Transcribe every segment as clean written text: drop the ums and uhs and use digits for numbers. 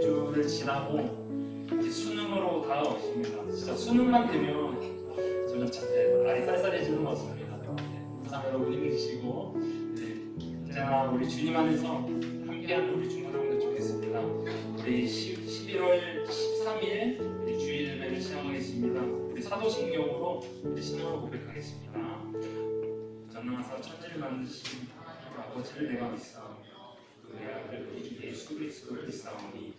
주를 지나고 이제 수능으로 다가오고 있습니다. 진짜 수능만 되면 점점 날이 쌀쌀해지는 것 같습니다. 항상 여러분 힘내시고 언제나 우리 주님 안에서 함께하는 우리 중고등학교 좋겠습니다. 우리 11월 13일 우리 주일 예배를 시작하겠습니다. 우리 사도신경으로 우리 신앙을 고백하겠습니다. 전능하사 천지를 만드신 아버지를 내가 믿사오며 그의 아들 우리 주 예수 그리스도를 믿사오니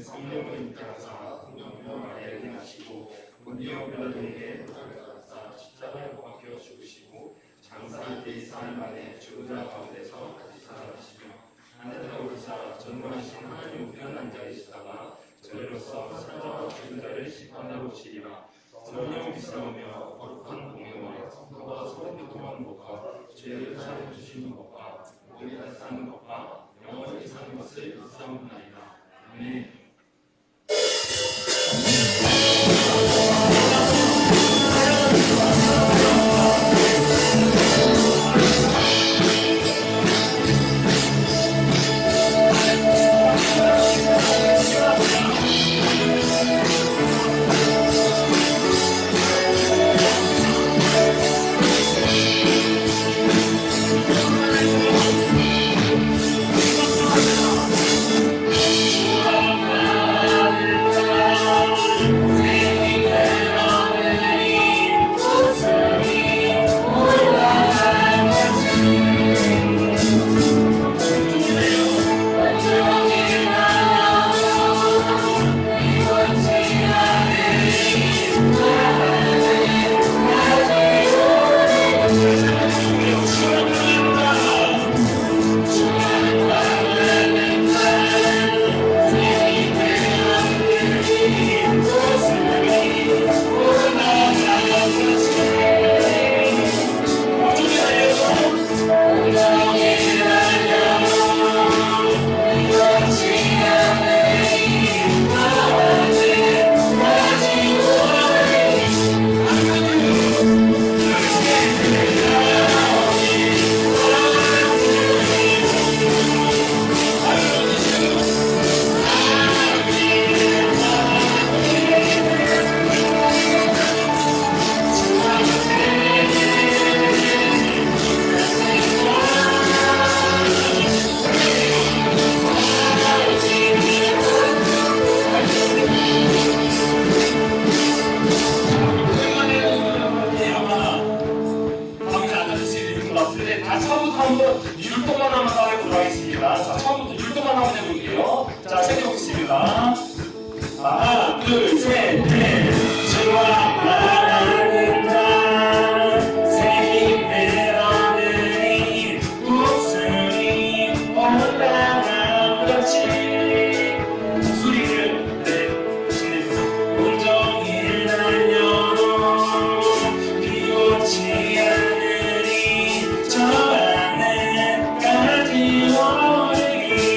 성령을 믿게 하사 성령으로 마리아에게 하시고 본디오 빌라도에게 받아 십자가에 못 박혀 죽으시고 장사할 때 이스라엘 만에 죽은 자 가운데서 다시 살아나시며 하늘에 오르사 전능하신 하나님 우편한 자이시다가 저희로서 살자와 죽은 자를 심판하러 오시리라. 성령을 믿사오며 거룩한 공예와 성도와 서로 교통하는 것과 죄를 사해 주시는 것과 우리 다시 사는 것과 영원히 사는 것을 믿사옵나이다. 아멘. 하나, 둘, 셋, 넷. 주와 말하는 자, 새 힘을 얻으니 웃음이 올라가는 것이 목소리를 내시면서 온종일 날려도 비오지 않으니 저 안에까지 오르기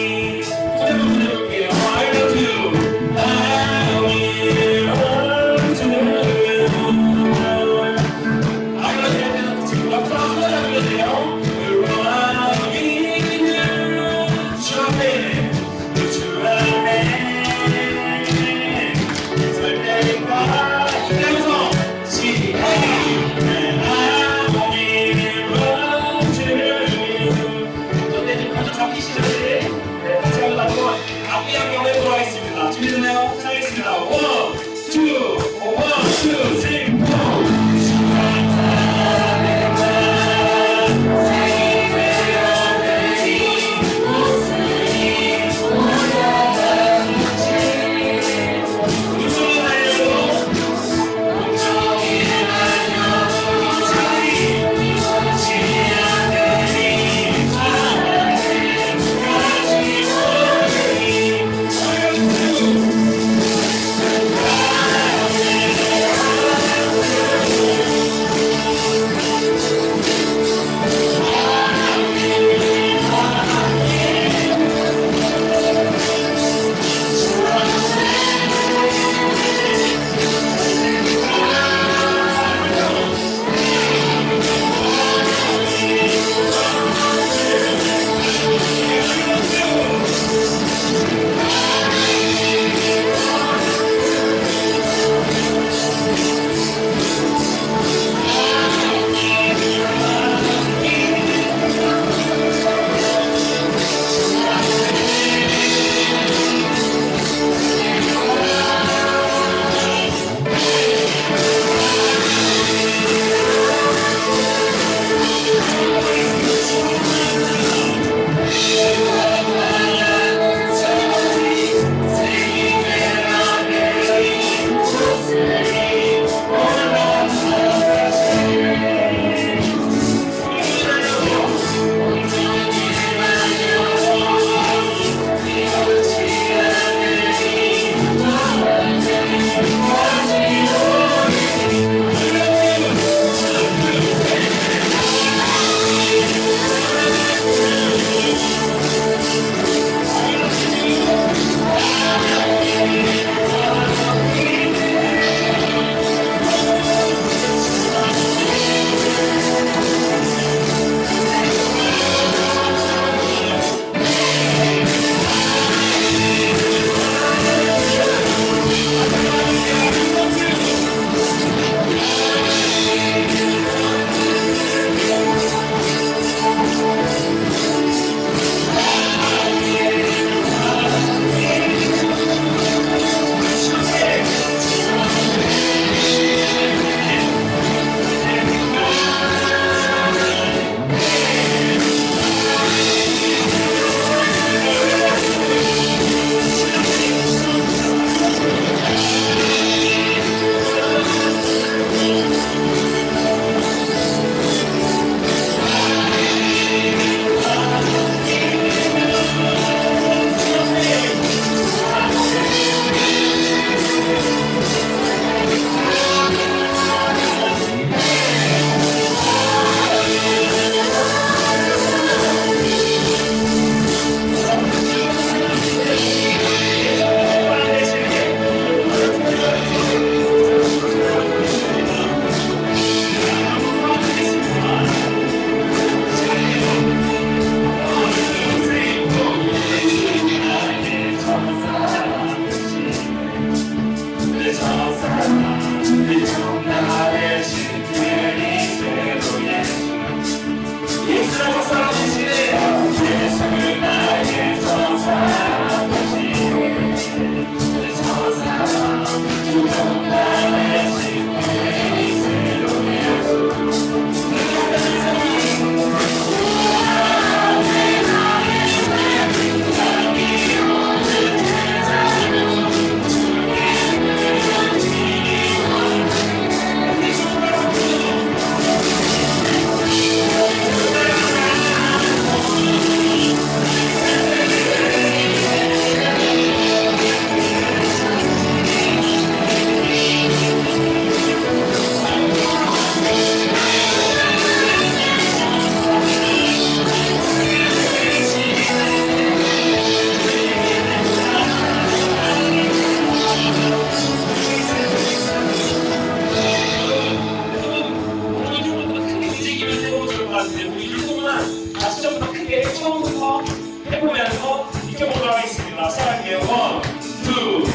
하겠습니다. 시작할게요. 원, 투,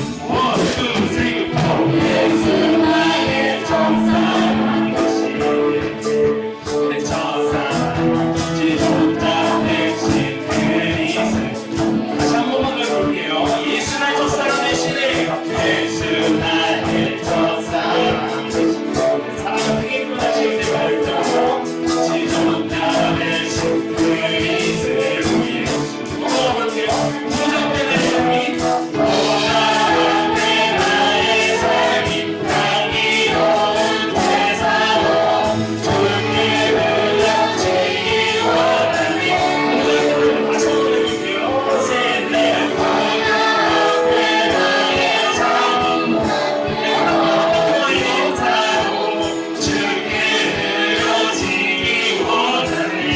쓰리, 포. 예수 나의 첫사랑 대신 내 첫사랑 지존자 대신 그리스. 다시 한 번만 더 해볼게요. 예수 나의 첫사랑 대신에 예수 나의 첫사랑 대신 사랑을 크게 표현하실 때 발전 지존자 대신 그리스를 위해 넘어가볼게요. 부정되는 삶이 부정되는 나의 삶이 향기로운 제사로 주님을 영치기 원하니 부정되는 다시 한번 해볼게요. 새내 부정되는 나의 삶이 향기로운 제사로 주께 드려지기 원하니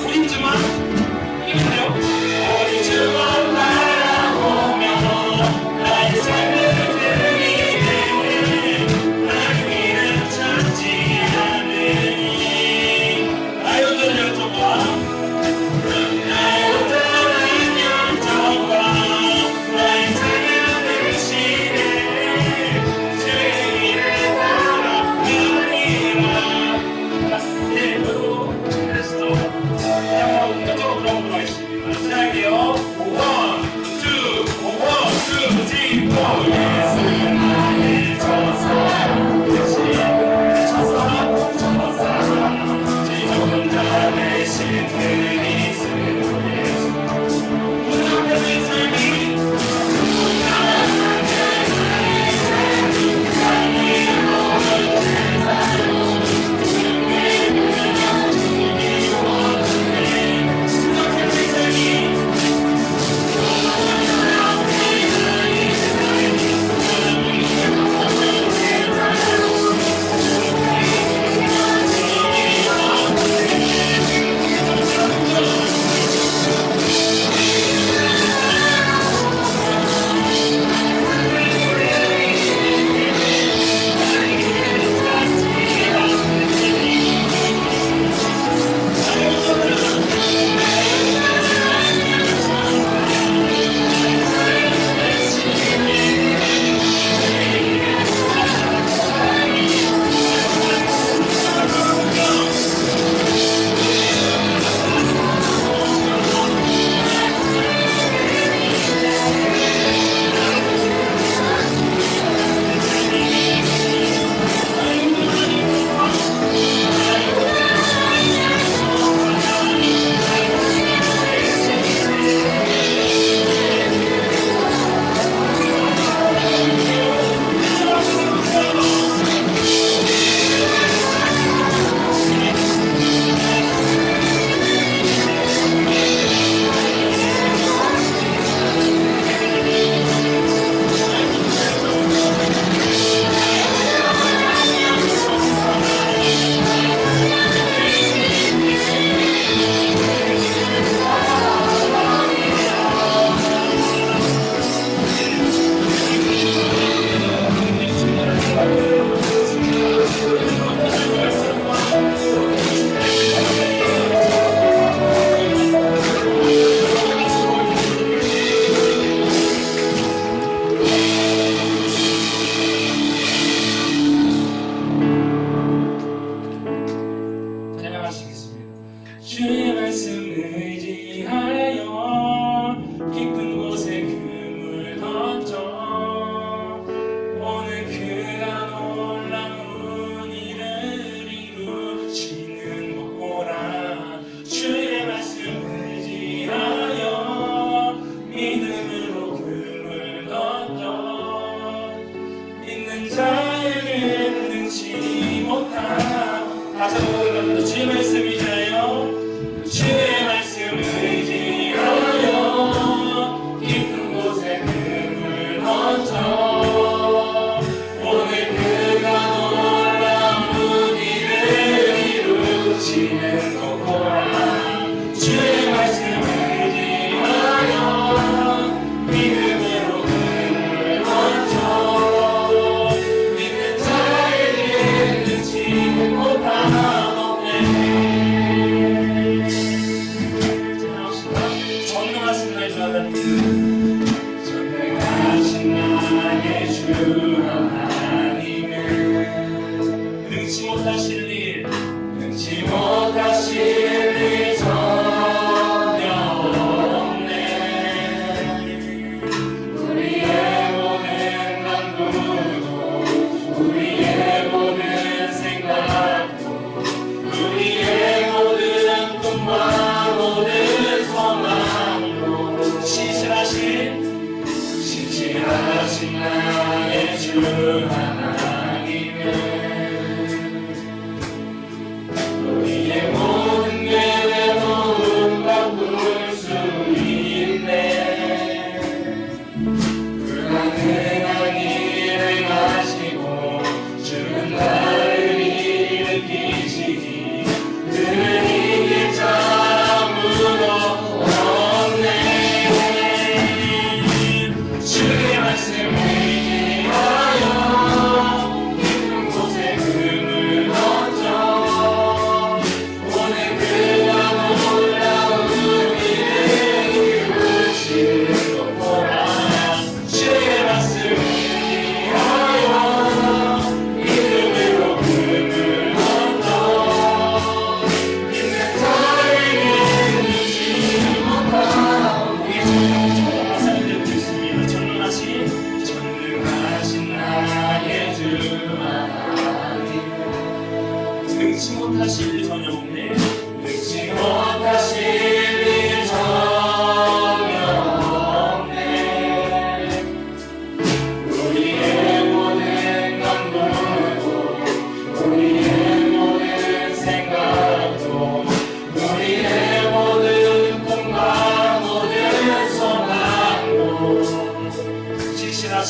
우리 주만 이기세요. 우리 주만 바라보며 나의 삶을 드리네. 하나님은 찾지 않으니 나의 온전한 열정과 나의 온전한 열정과 나의 찬양 대신에 주의 길을 따라가리라. 네, 여러분 그리스도 한번 본격적으로 들어보도록 하겠습니다. 시작할게요. 원, 투, 쓰리, 포. 예수 나의 첫사랑 대신 첫사랑 지존자 대신 그리스 예수 부정되는 삶이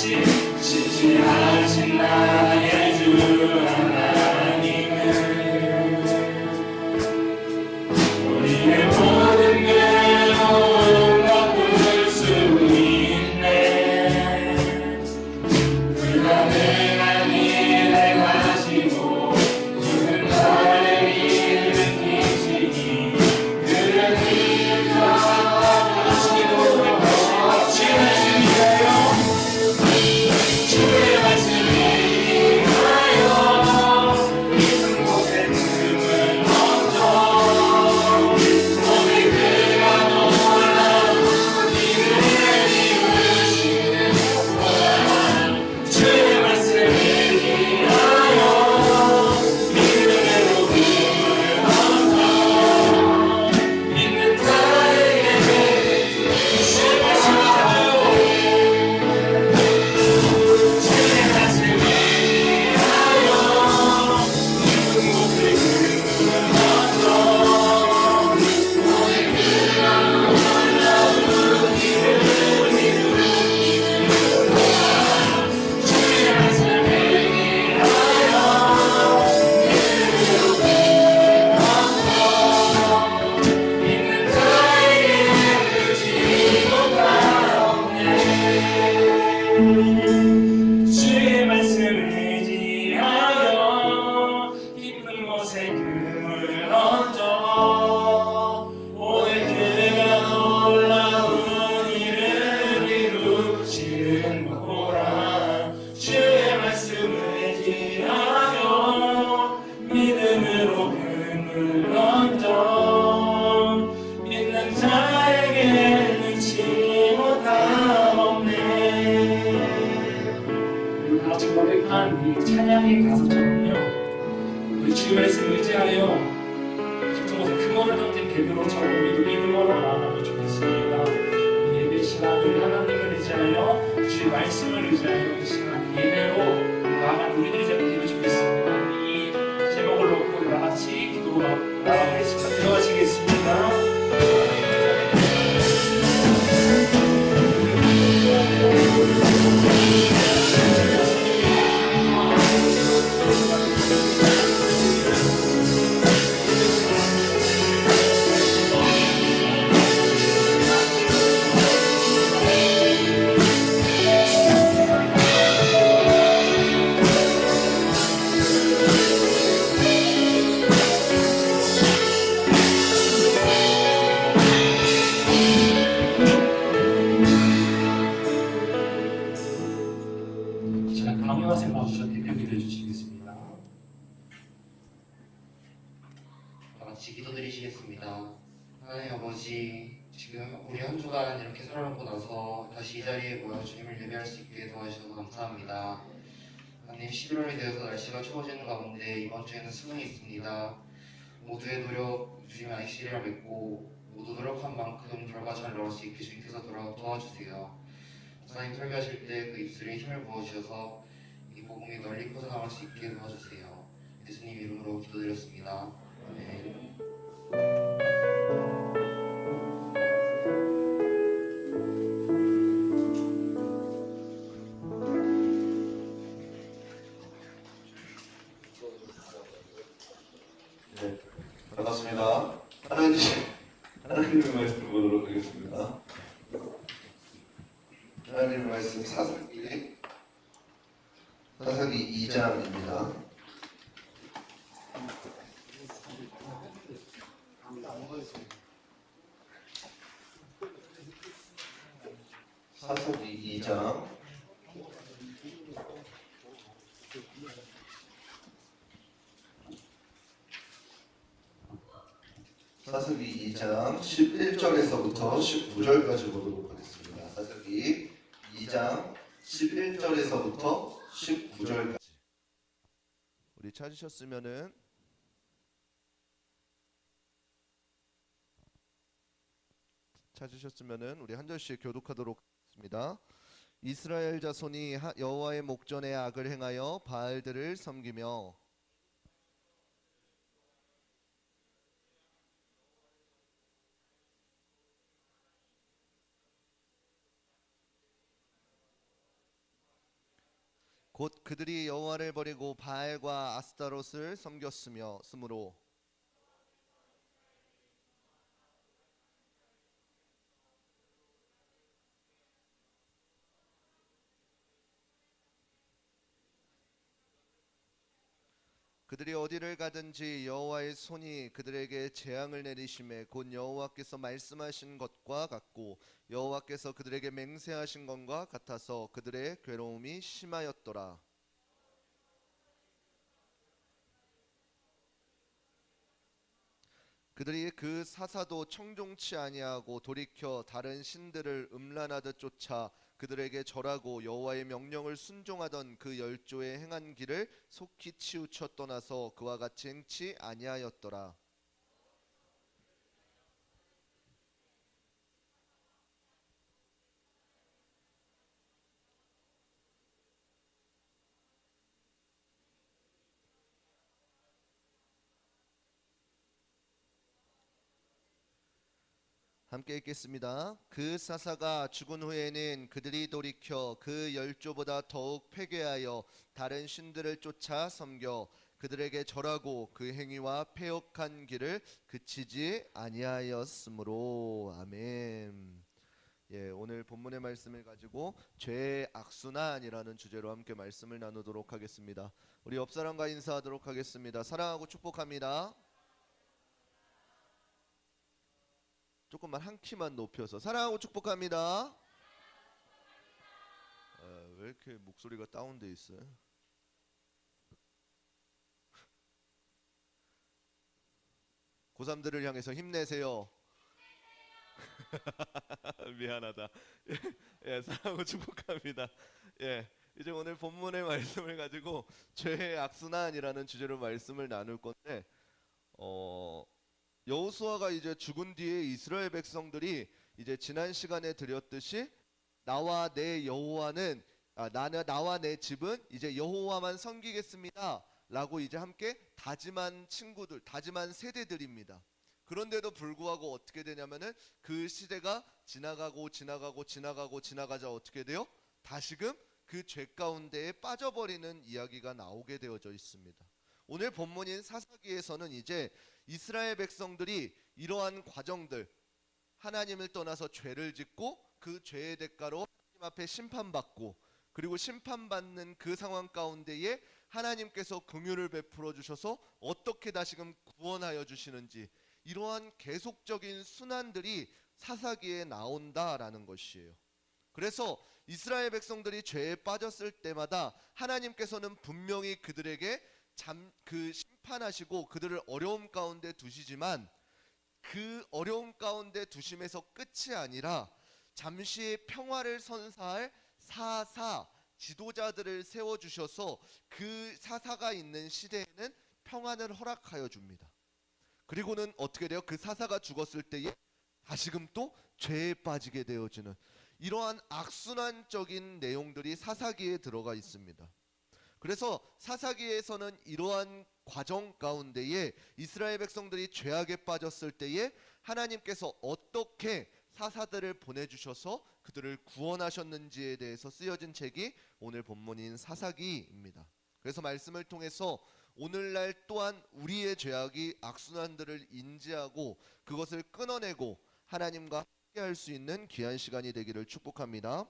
같이 진실하신 나의 주 하나님은 우리의 모든 괴로움 바꿀 수 있네. 불가능한 일을 하시고 힘든 나를 일으키시니 그를 인정하시고 주의 말씀이에요. 주의 말씀이 하여 깊은 곳에 틈을 얹어 몸이 그가 놀라운 일을 이루시는 거야. 주의 말씀을 기하여 믿음으로 그를 얹어 믿는 자에게 주의 말씀이잖아요. 주의 말씀을 기하여 깊은 곳에 그를 얹어 몸이 그가 놀라운 일을 이루시는 거야. 주의 말씀을 기하여 믿음으로 그를 얹어 믿는 자에게 끝이 못하옵네. 주의 말씀을 의지하여 깊은 곳에 금을 얹어 오늘 그가 놀라운 일을 이루시는 거라. 주의 말씀을 의지하여 믿음으로 금을 얹어 믿는 자에게 능치 못하옵네. 아주 고백한 이 찬양의 가사처럼요, 우리 주의 말씀을 의지하여 깊은 곳에 금어를 던진 베드로처럼 우리도 믿음으로 나아가면 좋겠습니다. 예배 시간 우리 하나님을 의지하여 주의 말씀을 의지하여 이 시간 예배로 나아가는 우리들이 되면 좋겠습니다. 이 제목을 놓고 우리 다 같이 기도로 나아가겠습니다. 들어가시겠습니다. 제가 강요하세요 나오셔서 대표 기도해 주시겠습니다. 다 같이 기도드리시겠습니다. 하나님 아버지, 지금 우리 한 주간 이렇게 살아남고 나서 다시 이 자리에 모여 주님을 예배할 수 있게 도와주셔서 감사합니다. 하나님, 11월이 되어서 날씨가 추워지는 가운데 이번 주에는 수능이 있습니다. 모두의 노력 주님의 안식이라 믿고 모두 노력한 만큼 결과 잘 나올 수 있게 주님께서 도와주세요. 목사님 설교하실 때 그 입술에 힘을 부어주셔서 이 복음이 널리 퍼져나갈 수 있게 도와주세요. 예수님 이름으로 기도드렸습니다. 아멘. 네, 반갑습니다. 하나님의 말씀 보도록 하겠습니다. 하나님의 말씀 사사기 2장입니다. 사사기 2장 사사기 2장 11절에서부터 19절까지 보도록 하겠습니다. 사사기 2장 11절에서부터 19절까지. 우리 찾으셨으면은 우리 한 절씩 교독하도록 하겠습니다. 이스라엘 자손이 여호와의 목전에 악을 행하여 바알들을 섬기며 곧 그들이 여호와를 버리고 바알과 아스타롯을 섬겼으므로 그들이 어디를 가든지 여호와의 손이 그들에게 재앙을 내리심에 곧 여호와께서 말씀하신 것과 같고 여호와께서 그들에게 맹세하신 것과 같아서 그들의 괴로움이 심하였더라. 그들이 그 사사도 청종치 아니하고 돌이켜 다른 신들을 음란하듯 쫓아 그들에게 절하고 여호와의 명령을 순종하던 그 열조의 행한 길을 속히 치우쳐 떠나서 그와 같이 행치 아니하였더라. 함께 읽겠습니다. 그 사사가 죽은 후에는 그들이 돌이켜 그 열조보다 더욱 패괴하여 다른 신들을 쫓아 섬겨 그들에게 절하고 그 행위와 패역한 길을 그치지 아니하였으므로. 아멘. 예, 오늘 본문의 말씀을 가지고 죄의 악순환이라는 주제로 함께 말씀을 나누도록 하겠습니다. 우리 옆 사람과 인사하도록 하겠습니다. 사랑하고 축복합니다. 조금만 한 키만 높여서 사랑하고 축복합니다. 왜 이렇게 목소리가 다운돼 있어요? 고3들을 향해서 힘내세요. 미안하다. 예, 사랑하고 축복합니다. 예, 이제 오늘 본문의 말씀을 가지고 죄의 악순환이라는 주제로 말씀을 나눌 건데, 여호수아가 이제 죽은 뒤에 이스라엘 백성들이 이제 지난 시간에 드렸듯이 나와 내 여호와는 나와 내 집은 이제 여호와만 섬기겠습니다 라고 이제 함께 다짐한 친구들, 다짐한 세대들입니다. 그런데도 불구하고 어떻게 되냐면은 그 시대가 지나가자 어떻게 돼요? 다시금 그 죄 가운데에 빠져버리는 이야기가 나오게 되어져 있습니다. 오늘 본문인 사사기에서는 이제 이스라엘 백성들이 이러한 과정들, 하나님을 떠나서 죄를 짓고 그 죄의 대가로 하나님 앞에 심판받고 그리고 심판받는 그 상황 가운데에 하나님께서 긍휼을 베풀어 주셔서 어떻게 다시금 구원하여 주시는지 이러한 계속적인 순환들이 사사기에 나온다라는 것이에요. 그래서 이스라엘 백성들이 죄에 빠졌을 때마다 하나님께서는 분명히 그들에게 심판하시고 그들을 어려움 가운데 두시지만 그 어려움 가운데 두심에서 끝이 아니라 잠시의 평화를 선사할 사사 지도자들을 세워주셔서 그 사사가 있는 시대에는 평안을 허락하여 줍니다. 그리고는 어떻게 돼요? 그 사사가 죽었을 때에 다시금 또 죄에 빠지게 되어지는 이러한 악순환적인 내용들이 사사기에 들어가 있습니다. 그래서 사사기에서는 이러한 과정 가운데에 이스라엘 백성들이 죄악에 빠졌을 때에 하나님께서 어떻게 사사들을 보내주셔서 그들을 구원하셨는지에 대해서 쓰여진 책이 오늘 본문인 사사기입니다. 그래서 말씀을 통해서 오늘날 또한 우리의 죄악이 악순환들을 인지하고 그것을 끊어내고 하나님과 함께할 수 있는 귀한 시간이 되기를 축복합니다.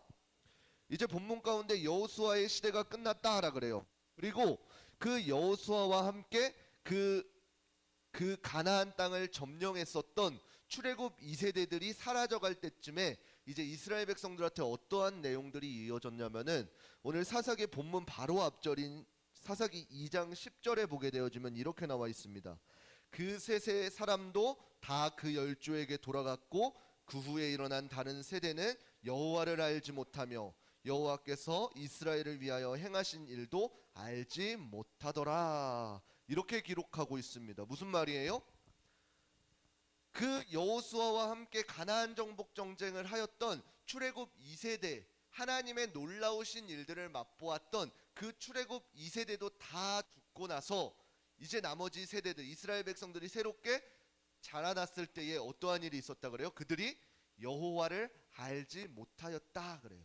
이제 본문 가운데 여호수아의 시대가 끝났다라 그래요. 그리고 그 여호수아와 함께 그 가나안 땅을 점령했었던 출애굽 2세대들이 사라져갈 때쯤에 이제 이스라엘 백성들한테 어떠한 내용들이 이어졌냐면은 오늘 사사기 본문 바로 앞절인 사사기 2장 10절에 보게 되어지면 이렇게 나와 있습니다. 그 셋의 사람도 다 그 열조에게 돌아갔고 그 후에 일어난 다른 세대는 여호와를 알지 못하며 여호와께서 이스라엘을 위하여 행하신 일도 알지 못하더라. 이렇게 기록하고 있습니다. 무슨 말이에요? 그 여호수아와 함께 가나안 정복 정쟁을 하였던 출애굽 2세대 하나님의 놀라우신 일들을 맛보았던 그 출애굽 2세대도 다 죽고 나서 이제 나머지 세대들 이스라엘 백성들이 새롭게 자라났을 때에 어떠한 일이 있었다 그래요? 그들이 여호와를 알지 못하였다 그래요.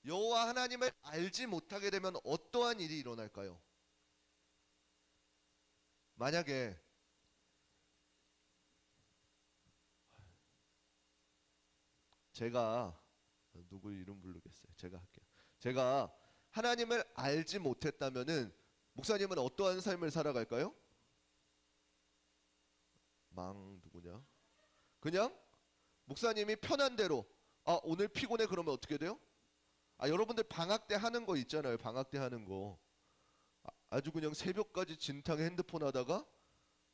여호와 하나님을 알지 못하게 되면 어떠한 일이 일어날까요? 만약에 제가 누구 이름 부르겠어요. 제가 할게요. 제가 하나님을 알지 못했다면은 목사님은 어떠한 삶을 살아갈까요? 누구냐? 그냥 목사님이 편한 대로 오늘 피곤해 그러면 어떻게 돼요? 여러분들 방학 때 하는 거 있잖아요. 방학 때 하는 거. 아주 그냥 새벽까지 진탕에 핸드폰 하다가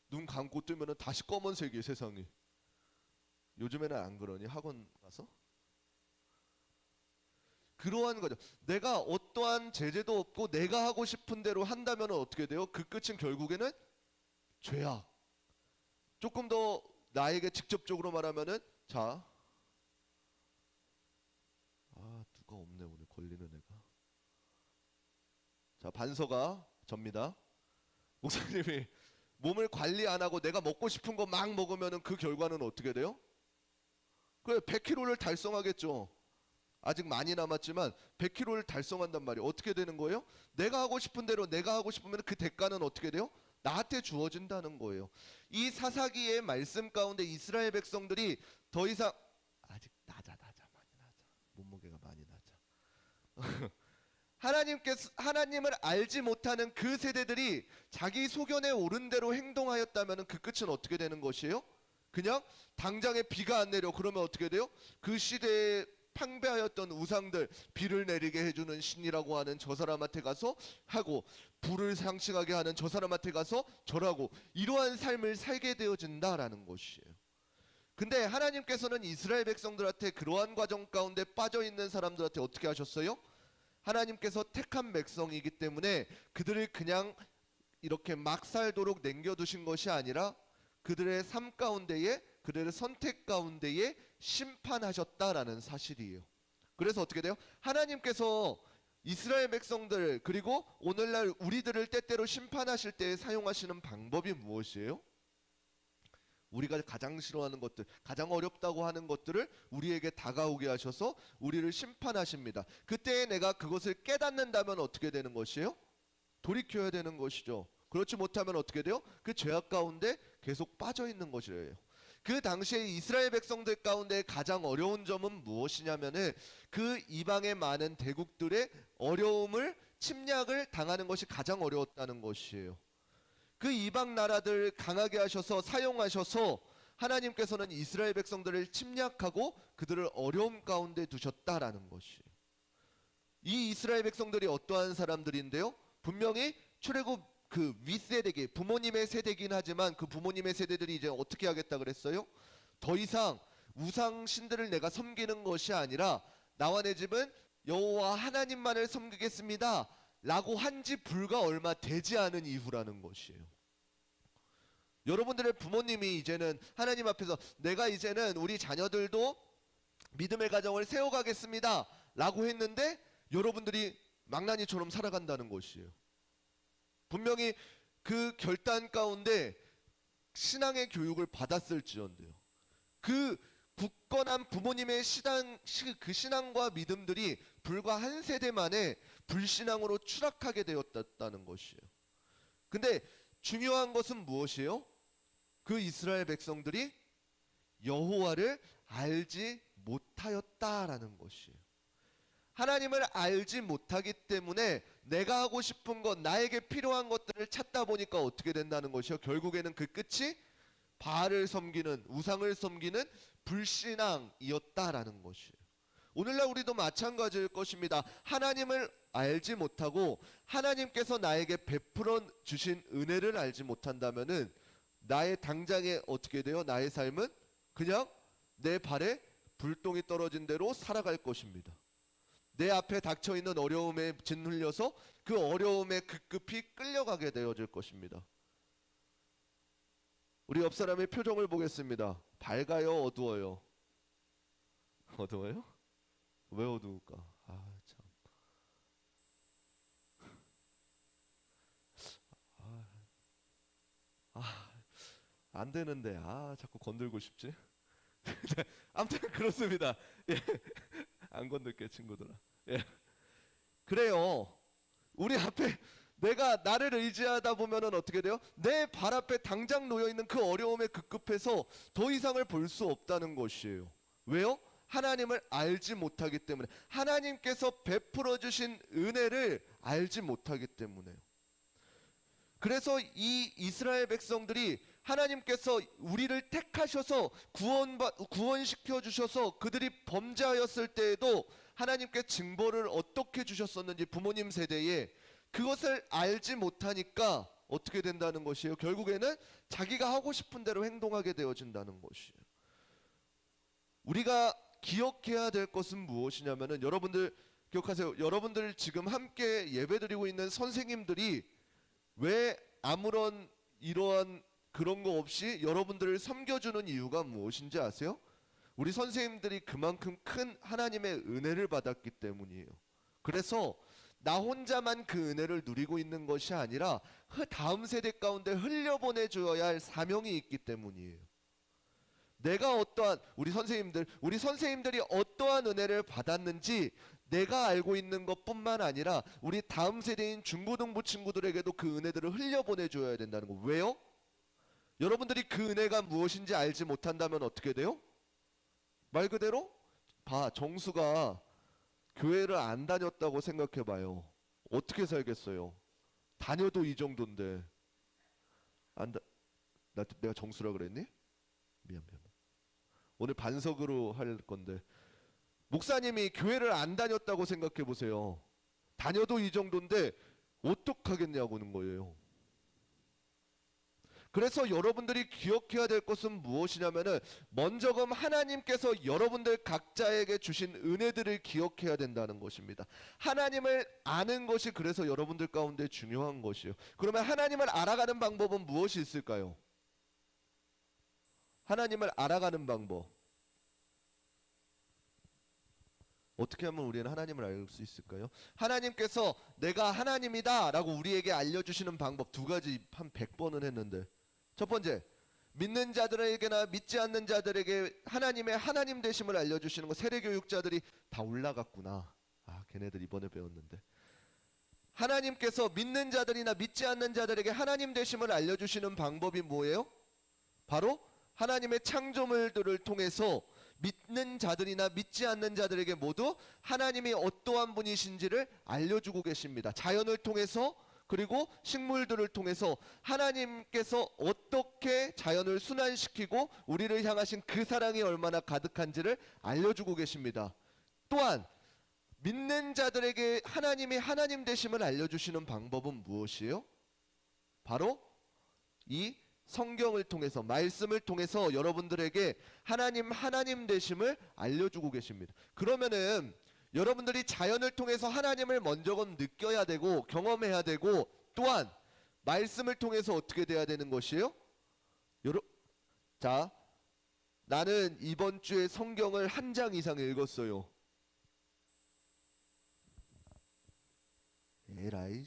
눈 감고 뜨면은 다시 검은색이에요, 세상이. 요즘에는 안 그러니 학원 가서? 그러한 거죠. 내가 어떠한 제재도 없고 내가 하고 싶은 대로 한다면 어떻게 돼요? 그 끝은 결국에는 죄악. 조금 더 나에게 직접적으로 말하면은 누가 없네 오늘 걸리는 애가. 반서가 접니다. 목사님이 몸을 관리 안 하고 내가 먹고 싶은 거 막 먹으면은 그 결과는 어떻게 돼요? 그래 100kg를 달성하겠죠. 아직 많이 남았지만 100kg를 달성한단 말이에요. 어떻게 되는 거예요? 내가 하고 싶은 대로 내가 하고 싶으면 그 대가는 어떻게 돼요? 나한테 주어진다는 거예요. 이 사사기의 말씀 가운데 이스라엘 백성들이 더 이상 아직 낮아 많이 낮아. 몸무게가 많이 낮아. 하나님을 알지 못하는 그 세대들이 자기 소견에 옳은 대로 행동하였다면 그 끝은 어떻게 되는 것이에요? 그냥 당장에 비가 안 내려 그러면 어떻게 돼요? 그 시대에 팡배하였던 우상들 비를 내리게 해주는 신이라고 하는 저 사람한테 가서 하고 불을 상징하게 하는 저 사람한테 가서 절하고 이러한 삶을 살게 되어진다라는 것이에요. 근데 하나님께서는 이스라엘 백성들한테 그러한 과정 가운데 빠져있는 사람들한테 어떻게 하셨어요? 하나님께서 택한 백성이기 때문에 그들을 그냥 이렇게 막 살도록 남겨두신 것이 아니라 그들의 삶 가운데에 그들의 선택 가운데에 심판하셨다라는 사실이에요. 그래서 어떻게 돼요? 하나님께서 이스라엘 백성들 그리고 오늘날 우리들을 때때로 심판하실 때 사용하시는 방법이 무엇이에요? 우리가 가장 싫어하는 것들, 가장 어렵다고 하는 것들을 우리에게 다가오게 하셔서 우리를 심판하십니다. 그때 내가 그것을 깨닫는다면 어떻게 되는 것이에요? 돌이켜야 되는 것이죠. 그렇지 못하면 어떻게 돼요? 그 죄악 가운데 계속 빠져 있는 것이래요. 그 당시에 이스라엘 백성들 가운데 가장 어려운 점은 무엇이냐면은 그 이방의 많은 대국들의 어려움을 침략을 당하는 것이 가장 어려웠다는 것이에요. 그 이방 나라들 강하게 하셔서 사용하셔서 하나님께서는 이스라엘 백성들을 침략하고 그들을 어려움 가운데 두셨다라는 것이에요. 이 이스라엘 백성들이 어떠한 사람들인데요? 분명히 출애굽 그 윗세대기 부모님의 세대긴 하지만 그 부모님의 세대들이 이제 어떻게 하겠다 그랬어요? 더 이상 우상 신들을 내가 섬기는 것이 아니라 나와 내 집은 여호와 하나님만을 섬기겠습니다 라고 한 지 불과 얼마 되지 않은 이후라는 것이에요. 여러분들의 부모님이 이제는 하나님 앞에서 내가 이제는 우리 자녀들도 믿음의 가정을 세워가겠습니다 라고 했는데 여러분들이 망나니처럼 살아간다는 것이에요. 분명히 그 결단 가운데 신앙의 교육을 받았을지언데요. 그 굳건한 부모님의 그 신앙과 믿음들이 불과 한 세대 만에 불신앙으로 추락하게 되었다는 것이에요. 근데 중요한 것은 무엇이에요? 그 이스라엘 백성들이 여호와를 알지 못하였다라는 것이에요. 하나님을 알지 못하기 때문에 내가 하고 싶은 것, 나에게 필요한 것들을 찾다 보니까 어떻게 된다는 것이요? 결국에는 그 끝이 바알을 섬기는, 우상을 섬기는 불신앙이었다라는 것이에요. 오늘날 우리도 마찬가지일 것입니다. 하나님을 알지 못하고 하나님께서 나에게 베풀어 주신 은혜를 알지 못한다면은 나의 당장에 어떻게 돼요? 나의 삶은 그냥 내 발에 불똥이 떨어진 대로 살아갈 것입니다. 내 앞에 닥쳐있는 어려움에 짓눌려서 그 어려움에 급급히 끌려가게 되어질 것입니다. 우리 옆 사람의 표정을 보겠습니다. 밝아요? 어두워요? 어두워요? 왜 어두울까? 참. 안 되는데 자꾸 건들고 싶지? 아무튼 그렇습니다. 예. 안 건들게 친구들아. 예. 그래요. 우리 앞에 내가 나를 의지하다 보면은 어떻게 돼요? 내 발 앞에 당장 놓여 있는 그 어려움에 급급해서 더 이상을 볼 수 없다는 것이에요. 왜요? 하나님을 알지 못하기 때문에, 하나님께서 베풀어 주신 은혜를 알지 못하기 때문에요. 그래서 이 이스라엘 백성들이 하나님께서 우리를 택하셔서 구원시켜 주셔서 그들이 범죄하였을 때에도 하나님께 징벌을 어떻게 주셨었는지 부모님 세대에 그것을 알지 못하니까 어떻게 된다는 것이에요? 결국에는 자기가 하고 싶은 대로 행동하게 되어진다는 것이에요. 우리가 기억해야 될 것은 무엇이냐면은, 여러분들 기억하세요. 여러분들 지금 함께 예배드리고 있는 선생님들이 왜 아무런 이러한 그런 거 없이 여러분들을 섬겨주는 이유가 무엇인지 아세요? 우리 선생님들이 그만큼 큰 하나님의 은혜를 받았기 때문이에요. 그래서 나 혼자만 그 은혜를 누리고 있는 것이 아니라 다음 세대 가운데 흘려보내줘야 할 사명이 있기 때문이에요. 내가 어떠한 우리 선생님들이 어떠한 은혜를 받았는지 내가 알고 있는 것뿐만 아니라 우리 다음 세대인 중고등부 친구들에게도 그 은혜들을 흘려보내줘야 된다는 거. 왜요? 여러분들이 그 은혜가 무엇인지 알지 못한다면 어떻게 돼요? 말 그대로 정수가 교회를 안 다녔다고 생각해봐요. 어떻게 살겠어요? 다녀도 이 정도인데. 내가 정수라 그랬니? 미안. 오늘 반석으로 할 건데, 목사님이 교회를 안 다녔다고 생각해 보세요. 다녀도 이 정도인데 어떡하겠냐고는 거예요. 그래서 여러분들이 기억해야 될 것은 무엇이냐면은, 먼저금 하나님께서 여러분들 각자에게 주신 은혜들을 기억해야 된다는 것입니다. 하나님을 아는 것이 그래서 여러분들 가운데 중요한 것이에요. 그러면 하나님을 알아가는 방법은 무엇이 있을까요? 하나님을 알아가는 방법. 어떻게 하면 우리는 하나님을 알 수 있을까요? 하나님께서 내가 하나님이다 라고 우리에게 알려주시는 방법 두 가지 한 100번은 했는데, 첫 번째, 믿는 자들에게나 믿지 않는 자들에게 하나님의 하나님 되심을 알려주시는 거. 세례교육자들이 다 올라갔구나. 걔네들 이번에 배웠는데, 하나님께서 믿는 자들이나 믿지 않는 자들에게 하나님 되심을 알려주시는 방법이 뭐예요? 바로 하나님의 창조물들을 통해서 믿는 자들이나 믿지 않는 자들에게 모두 하나님이 어떠한 분이신지를 알려주고 계십니다. 자연을 통해서, 그리고 식물들을 통해서 하나님께서 어떻게 자연을 순환시키고 우리를 향하신 그 사랑이 얼마나 가득한지를 알려주고 계십니다. 또한 믿는 자들에게 하나님이 하나님 되심을 알려주시는 방법은 무엇이에요? 바로 이 성경을 통해서, 말씀을 통해서 여러분들에게 하나님 되심을 알려주고 계십니다. 그러면은 여러분들이 자연을 통해서 하나님을 먼저는 느껴야 되고 경험해야 되고, 또한 말씀을 통해서 어떻게 돼야 되는 것이에요? 자, 나는 이번 주에 성경을 한 장 이상 읽었어요. 에라이,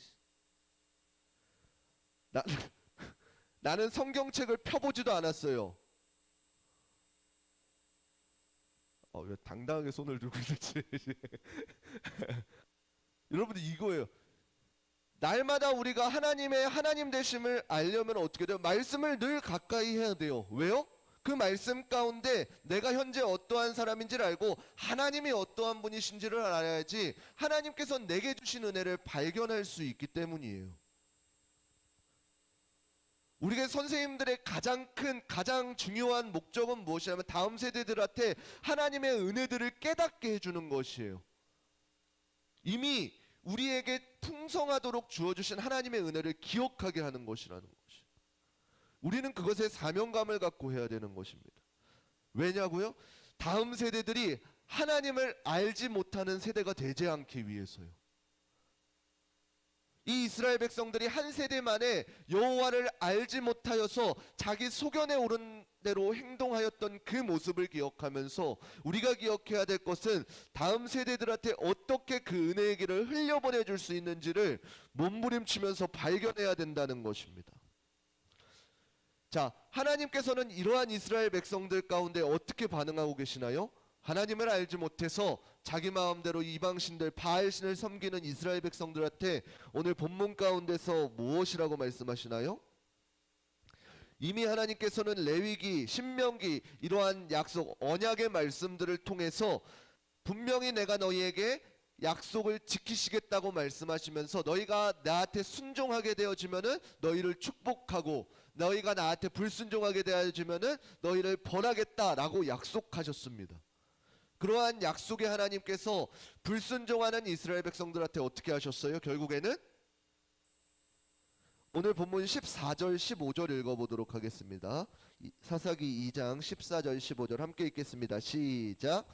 나는 성경책을 펴보지도 않았어요. 왜 당당하게 손을 들고 있는지. 여러분들 이거예요. 날마다 우리가 하나님의 하나님 되심을 알려면 어떻게 돼요? 말씀을 늘 가까이 해야 돼요. 왜요? 그 말씀 가운데 내가 현재 어떠한 사람인지를 알고 하나님이 어떠한 분이신지를 알아야지 하나님께서 내게 주신 은혜를 발견할 수 있기 때문이에요. 우리가 선생님들의 가장 중요한 목적은 무엇이냐면, 다음 세대들한테 하나님의 은혜들을 깨닫게 해주는 것이에요. 이미 우리에게 풍성하도록 주어주신 하나님의 은혜를 기억하게 하는 것이라는 것이에요. 우리는 그것에 사명감을 갖고 해야 되는 것입니다. 왜냐고요? 다음 세대들이 하나님을 알지 못하는 세대가 되지 않기 위해서요. 이 이스라엘 백성들이 한 세대 만에 여호와를 알지 못하여서 자기 소견에 오른 대로 행동하였던 그 모습을 기억하면서, 우리가 기억해야 될 것은 다음 세대들한테 어떻게 그 은혜의 길을 흘려보내줄 수 있는지를 몸부림치면서 발견해야 된다는 것입니다. 자, 하나님께서는 이러한 이스라엘 백성들 가운데 어떻게 반응하고 계시나요? 하나님을 알지 못해서 자기 마음대로 이방신들 바알신을 섬기는 이스라엘 백성들한테 오늘 본문 가운데서 무엇이라고 말씀하시나요? 이미 하나님께서는 레위기, 신명기 이러한 약속, 언약의 말씀들을 통해서 분명히 내가 너희에게 약속을 지키시겠다고 말씀하시면서 너희가 나한테 순종하게 되어지면은 너희를 축복하고 너희가 나한테 불순종하게 되어지면은 너희를 벌하겠다라고 약속하셨습니다. 그러한 약속의 하나님께서 불순종하는 이스라엘 백성들한테 어떻게 하셨어요? 결국에는 오늘 본문 14절 15절 읽어보도록 하겠습니다. 사사기 2장 14절 15절 함께 읽겠습니다. 시작.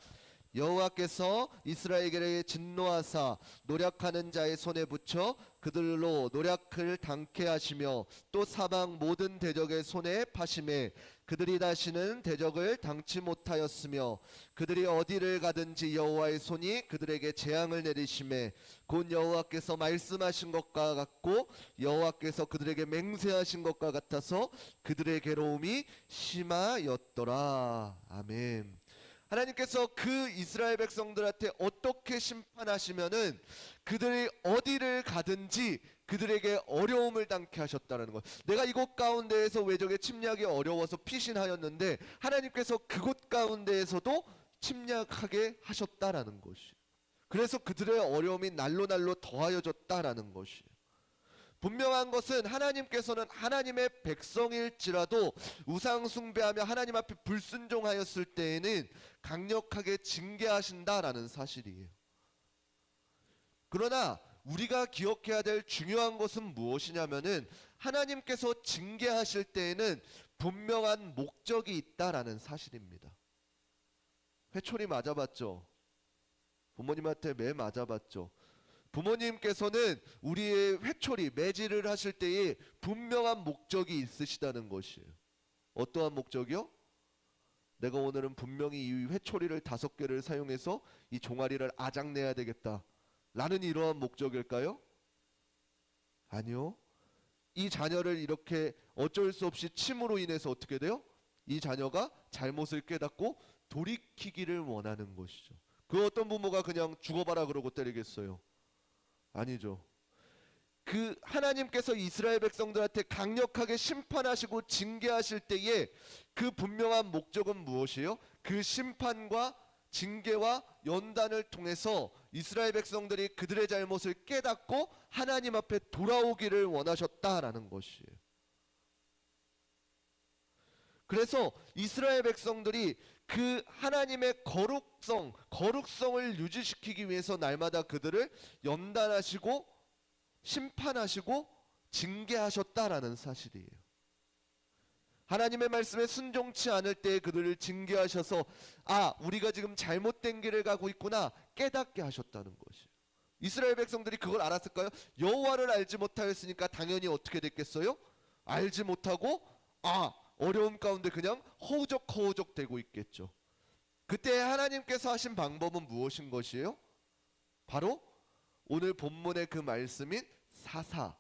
여호와께서 이스라엘에게 진노하사 노략하는 자의 손에 붙여 그들로 노략을 당케 하시며 또 사방 모든 대적의 손에 파심해 그들이 다시는 대적을 당치 못하였으며 그들이 어디를 가든지 여호와의 손이 그들에게 재앙을 내리심에 곧 여호와께서 말씀하신 것과 같고 여호와께서 그들에게 맹세하신 것과 같아서 그들의 괴로움이 심하였더라. 아멘. 하나님께서 그 이스라엘 백성들한테 어떻게 심판하시면은 그들이 어디를 가든지 그들에게 어려움을 당케 하셨다는 것. 내가 이곳 가운데에서 외적의 침략이 어려워서 피신하였는데 하나님께서 그곳 가운데에서도 침략하게 하셨다라는 것이. 그래서 그들의 어려움이 날로 날로 더하여졌다라는 것이. 분명한 것은 하나님께서는 하나님의 백성일지라도 우상 숭배하며 하나님 앞에 불순종하였을 때에는 강력하게 징계하신다라는 사실이에요. 그러나 우리가 기억해야 될 중요한 것은 무엇이냐면은 하나님께서 징계하실 때에는 분명한 목적이 있다라는 사실입니다. 회초리 맞아봤죠? 부모님한테 매 맞아봤죠? 부모님께서는 우리의 회초리, 매질을 하실 때에 분명한 목적이 있으시다는 것이에요. 어떠한 목적이요? 내가 오늘은 분명히 이 회초리를 5개를 사용해서 이 종아리를 아작내야 되겠다 라는 이러한 목적일까요? 아니요. 이 자녀를 이렇게 어쩔 수 없이 침으로 인해서 어떻게 돼요? 이 자녀가 잘못을 깨닫고 돌이키기를 원하는 것이죠. 그 어떤 부모가 그냥 죽어봐라 그러고 때리겠어요? 아니죠. 그 하나님께서 이스라엘 백성들한테 강력하게 심판하시고 징계하실 때에 그 분명한 목적은 무엇이에요? 그 심판과 징계와 연단을 통해서 이스라엘 백성들이 그들의 잘못을 깨닫고 하나님 앞에 돌아오기를 원하셨다라는 것이에요. 그래서 이스라엘 백성들이 그 하나님의 거룩성을 유지시키기 위해서 날마다 그들을 연단하시고 심판하시고 징계하셨다라는 사실이에요. 하나님의 말씀에 순종치 않을 때 그들을 징계하셔서 우리가 지금 잘못된 길을 가고 있구나 깨닫게 하셨다는 것이에요. 이스라엘 백성들이 그걸 알았을까요? 여호와를 알지 못하였으니까 당연히 어떻게 됐겠어요? 알지 못하고 어려움 가운데 그냥 허우적 되고 있겠죠. 그때 하나님께서 하신 방법은 무엇인 것이에요? 바로 오늘 본문의 그 말씀인 사사.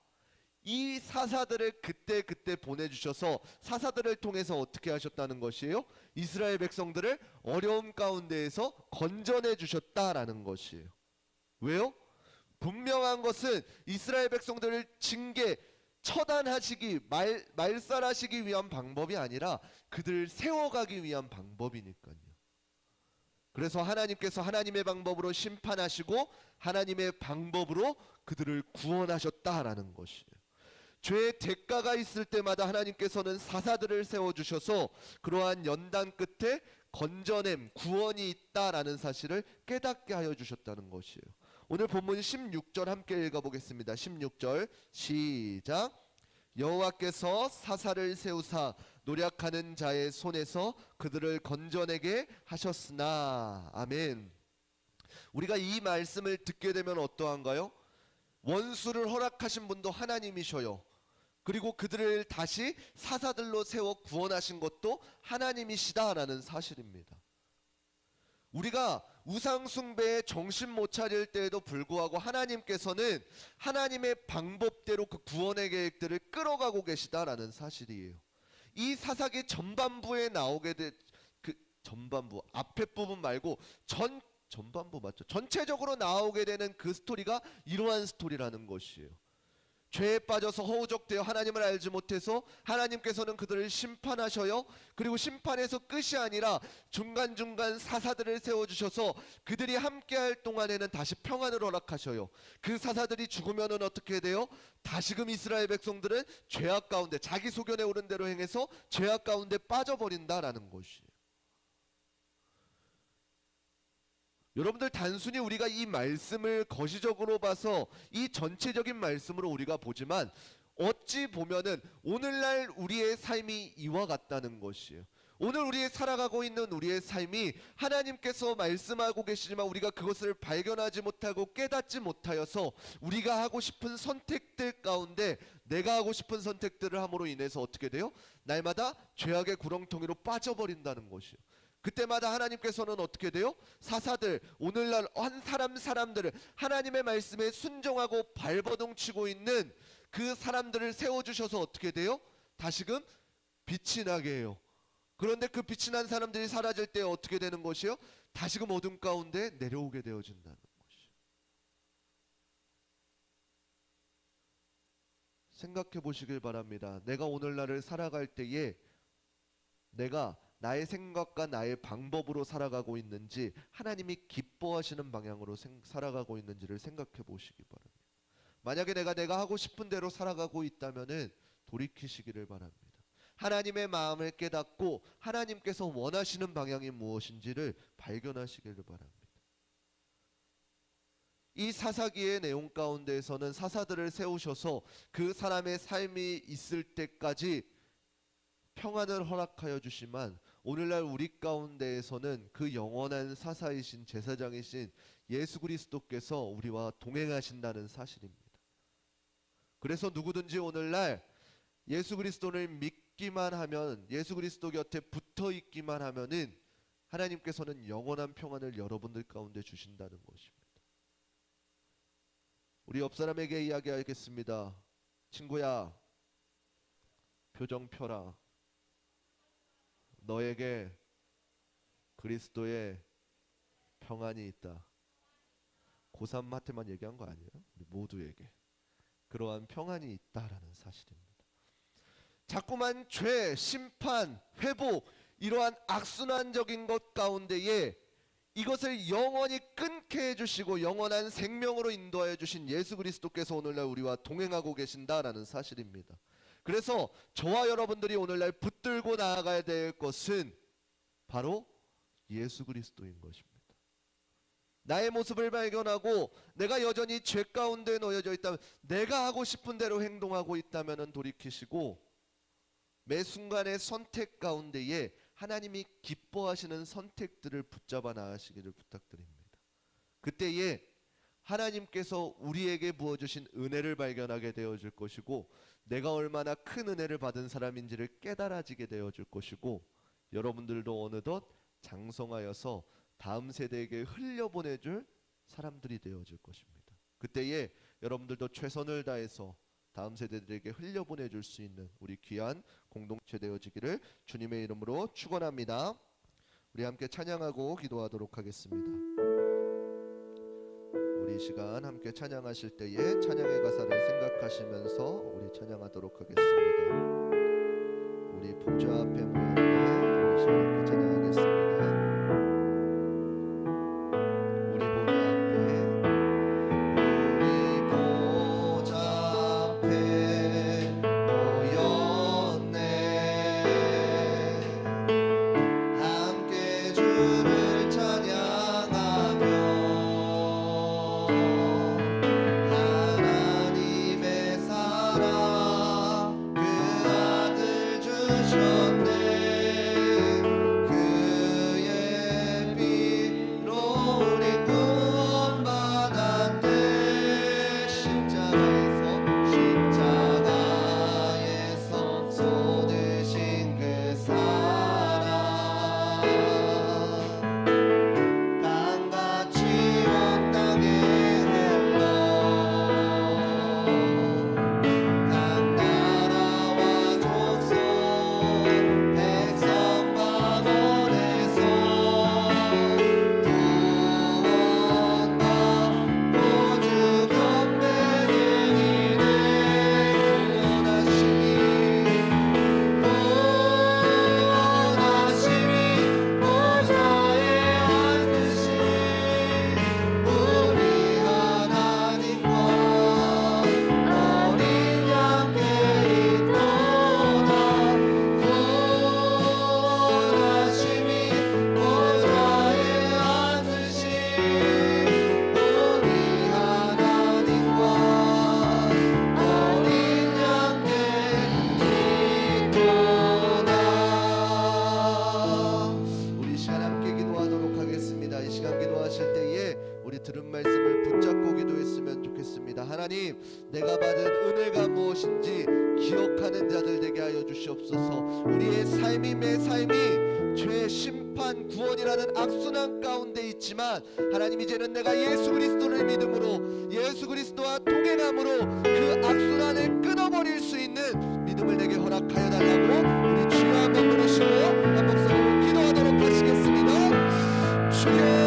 이 사사들을 그때 보내주셔서 사사들을 통해서 어떻게 하셨다는 것이에요? 이스라엘 백성들을 어려움 가운데에서 건져내 주셨다라는 것이에요. 왜요? 분명한 것은 이스라엘 백성들을 처단하시기 말살하시기 위한 방법이 아니라 그들을 세워가기 위한 방법이니까요. 그래서 하나님께서 하나님의 방법으로 심판하시고 하나님의 방법으로 그들을 구원하셨다라는 것이에요. 죄의 대가가 있을 때마다 하나님께서는 사사들을 세워주셔서 그러한 연단 끝에 건져냄, 구원이 있다라는 사실을 깨닫게 하여 주셨다는 것이에요. 오늘 본문 16절 함께 읽어보겠습니다. 16절 시작. 여호와께서 사사를 세우사 노략하는 자의 손에서 그들을 건져내게 하셨으나. 아멘. 우리가 이 말씀을 듣게 되면 어떠한가요? 원수를 허락하신 분도 하나님이셔요. 그리고 그들을 다시 사사들로 세워 구원하신 것도 하나님이시다라는 사실입니다. 우리가 우상 숭배에 정신 못 차릴 때에도 불구하고 하나님께서는 하나님의 방법대로 그 구원의 계획들을 끌어가고 계시다라는 사실이에요. 이 사사기 전반부에 나오게 된 전반부, 앞에 부분 말고 전반부 맞죠? 전체적으로 나오게 되는 그 스토리가 이러한 스토리라는 것이에요. 죄에 빠져서 허우적되어 하나님을 알지 못해서 하나님께서는 그들을 심판하셔요. 그리고 심판에서 끝이 아니라 중간중간 사사들을 세워주셔서 그들이 함께할 동안에는 다시 평안을 허락하셔요. 그 사사들이 죽으면은 어떻게 돼요? 다시금 이스라엘 백성들은 죄악 가운데, 자기 소견에 오른 대로 행해서 죄악 가운데 빠져버린다라는 것이에요. 여러분들, 단순히 우리가 이 말씀을 거시적으로 봐서 이 전체적인 말씀으로 우리가 보지만 어찌 보면은 오늘날 우리의 삶이 이와 같다는 것이에요. 오늘 우리의 살아가고 있는 우리의 삶이 하나님께서 말씀하고 계시지만 우리가 그것을 발견하지 못하고 깨닫지 못하여서 우리가 하고 싶은 선택들 가운데 내가 하고 싶은 선택들을 함으로 인해서 어떻게 돼요? 날마다 죄악의 구렁텅이로 빠져버린다는 것이에요. 그때마다 하나님께서는 어떻게 돼요? 사사들, 오늘날 한 사람들을 하나님의 말씀에 순종하고 발버둥치고 있는 그 사람들을 세워주셔서 어떻게 돼요? 다시금 빛이 나게 해요. 그런데 그 빛이 난 사람들이 사라질 때 어떻게 되는 것이요? 다시금 어둠 가운데 내려오게 되어진다는 것이요. 생각해 보시길 바랍니다. 내가 오늘날을 살아갈 때에 내가 나의 생각과 나의 방법으로 살아가고 있는지, 하나님이 기뻐하시는 방향으로 살아가고 있는지를 생각해 보시기 바랍니다. 만약에 내가 하고 싶은 대로 살아가고 있다면은 돌이키시기를 바랍니다. 하나님의 마음을 깨닫고 하나님께서 원하시는 방향이 무엇인지를 발견하시기를 바랍니다. 이 사사기의 내용 가운데에서는 사사들을 세우셔서 그 사람의 삶이 있을 때까지 평안을 허락하여 주시만, 오늘날 우리 가운데에서는 그 영원한 사사이신 제사장이신 예수 그리스도께서 우리와 동행하신다는 사실입니다. 그래서 누구든지 오늘날 예수 그리스도를 믿기만 하면, 예수 그리스도 곁에 붙어 있기만 하면은 하나님께서는 영원한 평안을 여러분들 가운데 주신다는 것입니다. 우리 옆 사람에게 이야기하겠습니다. 친구야, 표정 펴라. 너에게 그리스도의 평안이 있다. 고3한테만 얘기한 거 아니에요? 우리 모두에게 그러한 평안이 있다라는 사실입니다. 자꾸만 죄, 심판, 회복, 이러한 악순환적인 것 가운데에 이것을 영원히 끊게 해주시고 영원한 생명으로 인도하여 주신 예수 그리스도께서 오늘날 우리와 동행하고 계신다라는 사실입니다. 그래서 저와 여러분들이 오늘날 붙들고 나아가야 될 것은 바로 예수 그리스도인 것입니다. 나의 모습을 발견하고 내가 여전히 죄 가운데 놓여져 있다면, 내가 하고 싶은 대로 행동하고 있다면 돌이키시고 매 순간의 선택 가운데에 하나님이 기뻐하시는 선택들을 붙잡아 나가시기를 부탁드립니다. 그때에 하나님께서 우리에게 부어주신 은혜를 발견하게 되어질 것이고, 내가 얼마나 큰 은혜를 받은 사람인지를 깨달아지게 되어질 것이고, 여러분들도 어느덧 장성하여서 다음 세대에게 흘려보내줄 사람들이 되어질 것입니다. 그때에 여러분들도 최선을 다해서 다음 세대들에게 흘려보내줄 수 있는 우리 귀한 공동체 되어지기를 주님의 이름으로 축원합니다. 우리 함께 찬양하고 기도하도록 하겠습니다. 우리 시간 함께 찬양하실 때에 찬양의 가사를 생각하시면서 우리 찬양하도록 하겠습니다. 우리 보좌 앞에 모였는데 우리 시간 함께 찬양하겠습니다. 주셨네. 그의 우리 하나님과 어린 양께 기도다. 우리 시간 함께 기도하도록 하겠습니다. 이 시간 기도하실 때에 우리 들은 말씀을 붙잡고 기도했으면 좋겠습니다. 하나님, 내가 받은 은혜가 무엇인지 기억하는 자들 되게 하여 주시옵소서. 우리의 삶이 매 삶이 죄, 심판, 구원이라는 악순환 가운데 있지만 하나님, 이제는 내가 예수 그리스도를 믿음으로 예수 그리스도와 동행함으로 그 악순환을 끊어버릴 수 있는 믿음을 내게 허락하여 달라고 우리 주여 한번 부르시고 한 목소리로 기도하도록 하시겠습니다. 주여,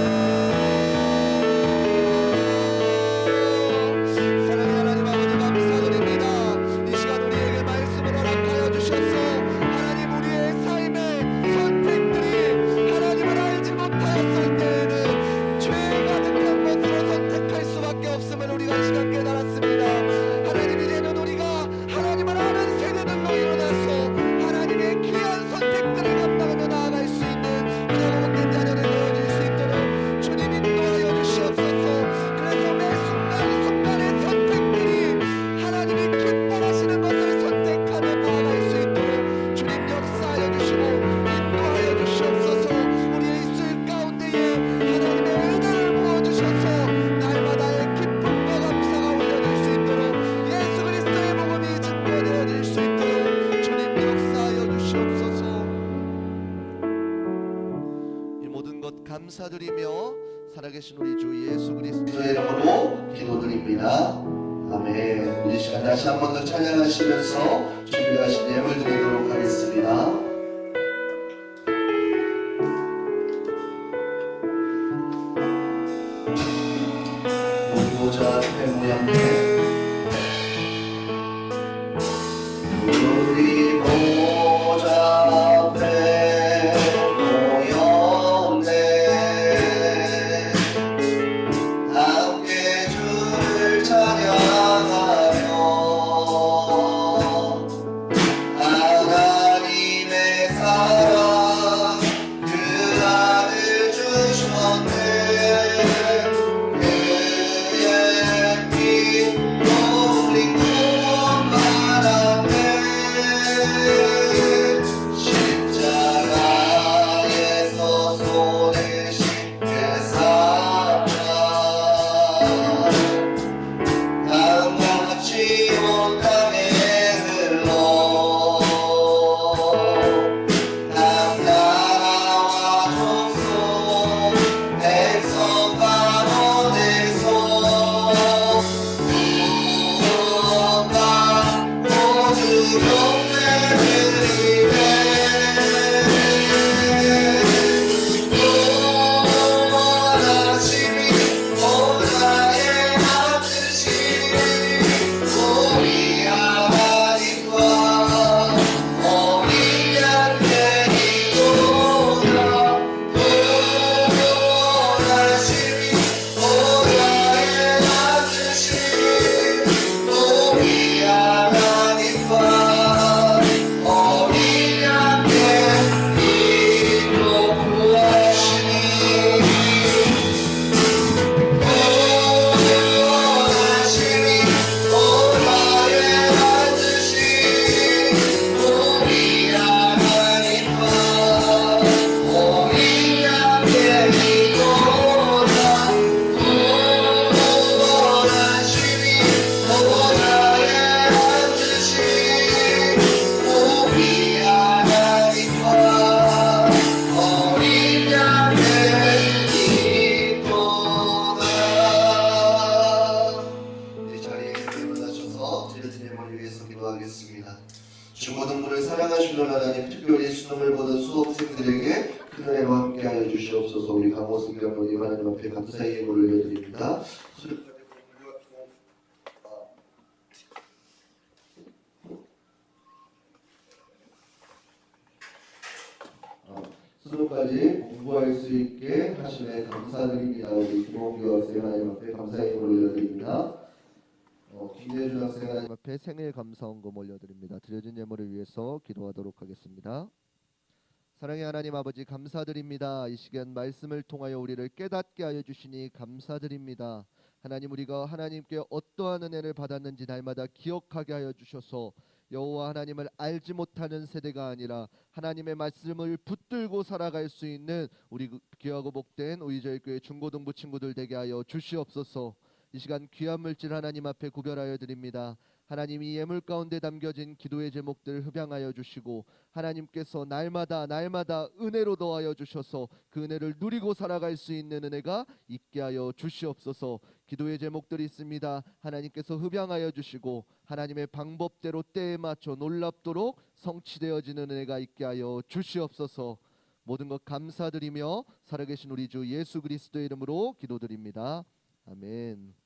감사드리며 살아계신 우리 주 예수 그리스도의 이름으로 기도드립니다. 아멘. 이 시간 다시 한 번 더 찬양하시면서 준비하신 예물 드리도록 하겠습니다. 우리 모자 앞에 모양대 우리 모자 앞에 함께 주를 찬양하며 하나님의 사랑 그 아들 주셨네. 그의 피 우리 구원 받았네. 십자가에서 손을 씻게 삼아 강같이 온 땅에 흘러 나라와 족속 백성 가운데서 구원과 모두 경배드리네. 구원하심이 모자에 맡으시 우리 하나님과 어린 양께 기도다. 구원하심이 모자에 맡으시 우리 하나님과 어린 양께 기도 구하시니 구원하심이 모자에 맡으시 우리 하나님과 어린 양께 기도다. 구원하심이 모자에 맡으시 우리 하나님과 어린 양께 기도다. 이 자리에 일어나셔서 드려진 예물을 위해서 기도하겠습니다. 주 모든 분을 사랑하시는 하나님, 특별히 수능을 보는 수험생들에게 큰 은혜로 함께하여 주시옵소서. 우리 강호승 장로님 하나님 앞에 감사의 예물을 올려드립니다. 수능까지 공부할 수 있게 하심에 감사드립니다. 우리 김홍규 학생 하나님 앞에 감사의 예물을 올려드립니다. 김예준 학생 하나님 앞에 생일 감사원금 올려드립니다. 드려진 예물을 위해서 기도하도록 하겠습니다. 사랑의 하나님 아버지 감사드립니다. 이 시간 말씀을 통하여 우리를 깨닫게 하여 주시니 감사드립니다. 하나님, 우리가 하나님께 어떠한 은혜를 받았는지 날마다 기억하게 하여 주셔서 여호와 하나님을 알지 못하는 세대가 아니라 하나님의 말씀을 붙들고 살아갈 수 있는 우리 귀하고 복된 오이저일 교회 중고등부 친구들 되게 하여 주시옵소서. 이 시간 귀한 물질 하나님 앞에 구별하여 드립니다. 하나님이 예물 가운데 담겨진 기도의 제목들 흡양하여 주시고 하나님께서 날마다 은혜로 더하여 주셔서 그 은혜를 누리고 살아갈 수 있는 은혜가 있게 하여 주시옵소서. 기도의 제목들이 있습니다. 하나님께서 흡양하여 주시고 하나님의 방법대로 때에 맞춰 놀랍도록 성취되어지는 은혜가 있게 하여 주시옵소서. 모든 것 감사드리며 살아계신 우리 주 예수 그리스도의 이름으로 기도드립니다. 아멘.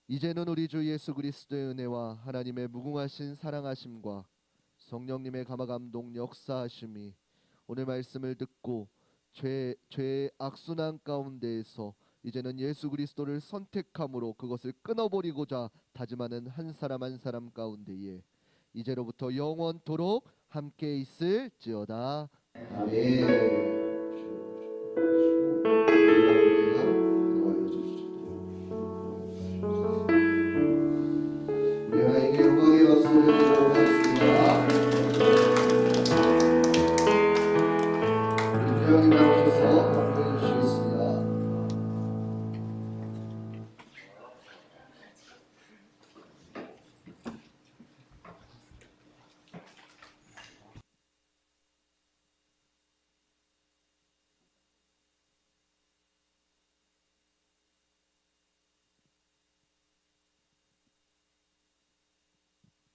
이제는 우리 주 예수 그리스도의 은혜와 하나님의 무궁하신 사랑하심과 성령님의 감화감동 역사하심이 오늘 말씀을 듣고 죄의 악순환 가운데에서 이제는 예수 그리스도를 선택함으로 그것을 끊어버리고자 다짐하는 한 사람 한 사람 가운데에 이제로부터 영원토록 함께 있을지어다. 아멘.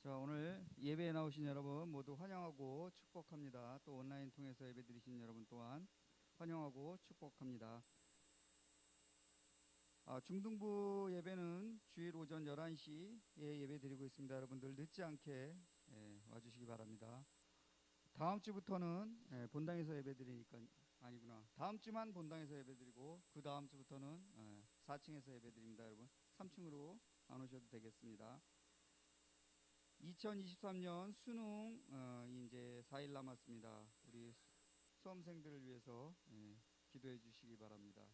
자, 오늘 예배에 나오신 여러분 모두 환영하고 축복합니다. 또 온라인 통해서 예배 드리신 여러분 또한 환영하고 축복합니다. 중등부 예배는 주일 오전 11시에 예배 드리고 있습니다. 여러분들 늦지 않게 와주시기 바랍니다. 다음 주부터는 본당에서 예배 드리니까 아니구나. 다음 주만 본당에서 예배 드리고 그 다음 주부터는 4층에서 예배 드립니다. 여러분 3층으로 안 오셔도 되겠습니다. 2023년 수능 이제 4일 남았습니다. 우리 수험생들을 위해서 기도해 주시기 바랍니다.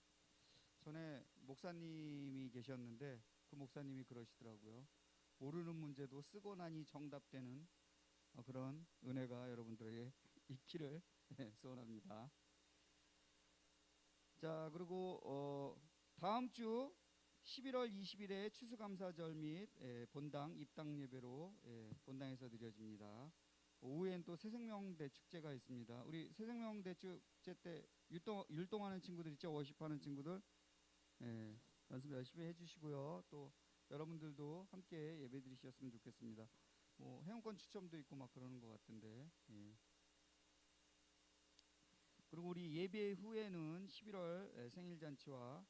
전에 목사님이 계셨는데 그 목사님이 그러시더라고요. 모르는 문제도 쓰고 나니 정답되는 그런 은혜가 여러분들에게 있기를 소원합니다. 자, 그리고 다음 주 11월 20일에 추수감사절 및 본당 입당 예배로 본당에서 드려집니다. 오후엔 또 새생명대 축제가 있습니다. 우리 새생명대 축제 때 율동하는 친구들 있죠? 워십하는 친구들 연습 열심히 해주시고요. 또 여러분들도 함께 예배 드리셨으면 좋겠습니다. 뭐 회원권 추첨도 있고 막 그러는 것 같은데. 그리고 우리 예배 후에는 11월 생일잔치와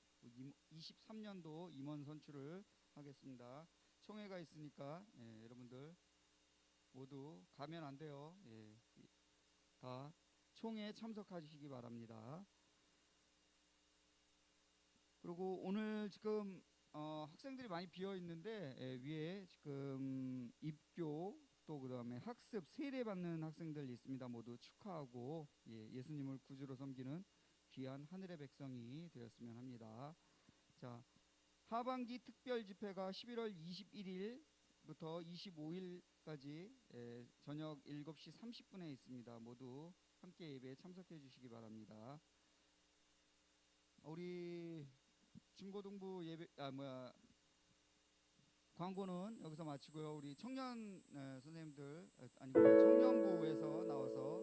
23년도 임원 선출을 하겠습니다. 총회가 있으니까 여러분들 모두 가면 안 돼요. 다 총회에 참석하시기 바랍니다. 그리고 오늘 지금 학생들이 많이 비어 있는데 위에 지금 입교 또 그다음에 학습 세례 받는 학생들 있습니다. 모두 축하하고 예수님을 구주로 섬기는 귀한 하늘의 백성이 되었으면 합니다. 자, 하반기 특별 집회가 11월 21일부터 25일까지 저녁 7시 30분에 있습니다. 모두 함께 예배에 참석해 주시기 바랍니다. 우리 중고등부 예배 광고는 여기서 마치고요. 우리 청년 선생님들 아니고 청년부에서 나와서